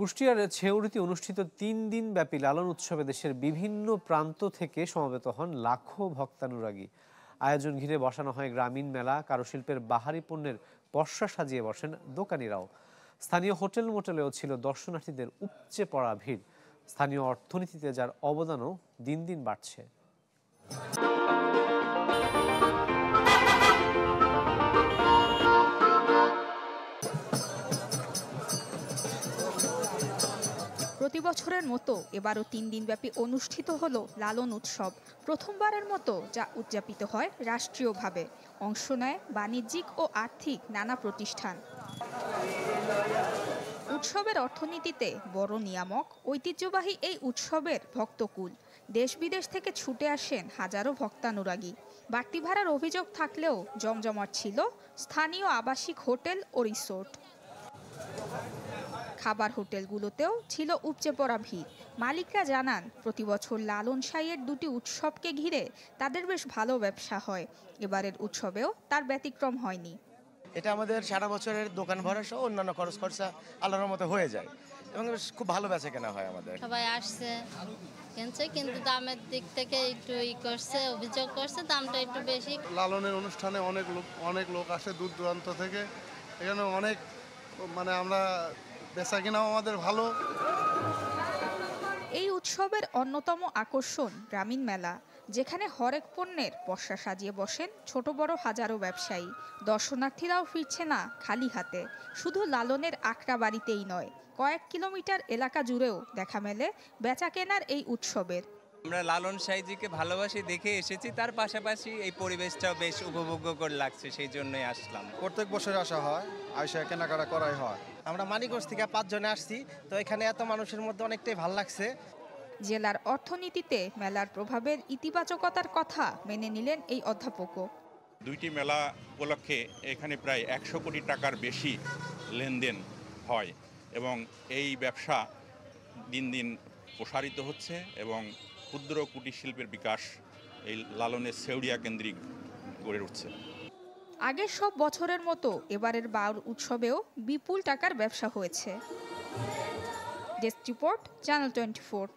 কুষ্টিয়ার ছেউড়িতে অনুষ্ঠিত ৩ দিন ব্যাপী লালন উৎসবে দেশের বিভিন্ন প্রান্ত থেকে সমবেত হন লাখো ভক্তানুরাগী। আয়োজন ঘিরে বসানো হয় গ্রামীণ মেলা, কারুশিল্পের বাহারি পণ্যের পসরা সাজিয়ে বসেন দোকানিরাও। স্থানীয় হোটেল মোটেলেও ছিল দর্শনার্থীদের উপচে পড়া ভিড়। স্থানীয় অর্থনীতিতে যার অবদানও দিন দিন বাড়ছে। প্রতি বছরের মতো এবারও ৩ দিনব্যাপী অনুষ্ঠিত হলো লালন উৎসব। প্রথমবারের মতো যা উদযাপিত হয় রাষ্ট্রীয়ভাবে। অংশ নেয় বাণিজ্যিক ও আর্থিক নানা প্রতিষ্ঠান। উৎসবের অর্থনীতিতে বড় নিয়ামক ঐতিহ্যবাহী এই উৎসবের ভক্তকুল। দেশ বিদেশ থেকে ছুটে আসেন হাজারো ভক্তানুরাগী। বাড়তি ভাড়ার অভিযোগ থাকলেও জমজমাট ছিল স্থানীয় আবাসিক হোটেল ও রিসোর্ট। খাবার হোটেলগুলোতেও ছিল উপচে পড়া ভিড়। মালিকরা জানান, প্রতি বছর লালন সাইয়ের দুটি উৎসবকে ঘিরে তাদের বেশ ভালো ব্যবসা হয়। এবারের উৎসবেও তার ব্যতিক্রম হয়নি। এটা আমাদের সারা বছরের দোকান ভাড়া সহ অন্যান্য খরচ খরচা আল্লাহর মতো হয়ে যায় এবং খুব ভালো বেচা কেনা হয়। আমাদের সবাই আসছে কিনছে, কিন্তু দামের দিক থেকে একটু অভিযোগ করছে দামটা একটু বেশি। লালনের অনুষ্ঠানে অনেক লোক আসে দূর দূরান্ত থেকে। এখানে অনেক আমরা বেচা কেনাও আমাদের ভালো। এই উৎসবের অন্যতম আকর্ষণ গ্রামীণ মেলা, যেখানে হরেক পণ্যের পসরা সাজিয়ে বসেন ছোট বড় হাজারো ব্যবসায়ী। দর্শনার্থীরাও ফিরছে না খালি হাতে। শুধু লালনের আকড়া বাড়িতেই নয়, কয়েক কিলোমিটার এলাকা জুড়েও দেখা মেলে বেচা কেনার এই উৎসবের। আমরা লালন সাইজিকে ভালোবাসি দেখে এসেছি, তার পাশাপাশি এই পরিবেশটাও বেশ উপভোগ্য করে লাগছে, সেই জন্যই আসলাম। প্রত্যেক বছর আসা হয়, আইসা কেনাকাটা করাই হয়। আমরা মানিকগঞ্জ থেকে 5 জনে আসছি, তো এখানে এত মানুষের মধ্যে অনেকটাই ভালো লাগছে। জেলার অর্থনীতিতে মেলার প্রভাবের ইতিবাচকতার কথা মেনে নিলেন এই অধ্যাপকও। দুইটি মেলা উপলক্ষে এখানে প্রায় 100 কোটি টাকার বেশি লেনদেন হয় এবং এই ব্যবসা দিন দিন প্রসারিত হচ্ছে এবং ক্ষুদ্র কুটির শিল্পের বিকাশ এই লালনের ছেউড়িয়া কেন্দ্রিক গড়ে উঠছে। আগের সব বছরের মতো এবারের বাউল উৎসবেও বিপুল টাকার ব্যবসা হয়েছে। Desk report, channel 24।